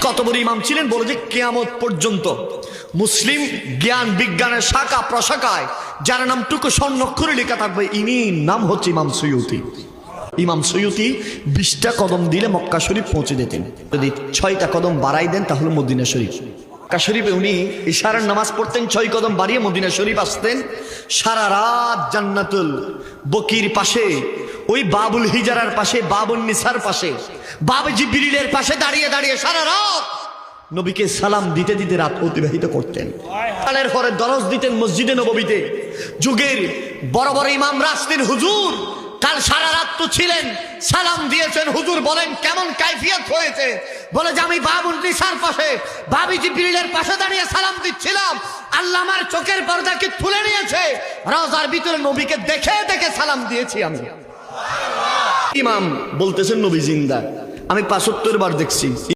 কত বড় ইমাম ছিলেন বলে যে কিয়ামত পর্যন্ত মুসলিম জ্ঞান বিজ্ঞানের শাখা প্রশাখায় যার নামটুকু স্বর্ণাক্ষরে লেখা থাকবে ইনি নাম হচ্ছে ইমাম সৈয়দী। ইমাম সৈয়দী 20টা কদম দিলে মক্কা শরীফ পৌঁছে যেতেন, যদি 6টা কদম বাড়াই দেন তাহলে মদিনা শরীফ। মক্কা শরীফে উনি ইশারার নামাজ পড়তেন, 6 কদম বাড়িয়ে মদিনা শরীফ আসতেন। সারা রাত জান্নাতুল বকির পাশে, ওই বাবুল হিজারার পাশে, বাবুল নিসার পাশে, বাব জিবরিলের পাশে দাঁড়িয়ে দাঁড়িয়ে সারা রাত নবীকে সালাম দিতে দিতে রাত অতিবাহিত করতেন। কালের পরে দরজ দিতেন মসজিদে নববীতে। যুগের বড় বড় ইমামরা আসতেন, হুজুর কাল সারা রাত তো ছিলেন, সালাম দিয়েছেন, হুজুর বলেন কেমন কাইফিয়ত হয়েছে? বলে যে আমি বাবুল নিসার পাশে, বাবি জিবরিলের পাশে দাঁড়িয়ে সালাম দিচ্ছিলাম, আল্লাহ আমার চোখের পর্দাকে তুলে নিয়েছে, রওজার ভিতরে নবীকে দেখে দেখে সালাম দিয়েছি আমি। ইমাম বলতেছেন নবী জিন্দা, আমি 75 বার দেখছি।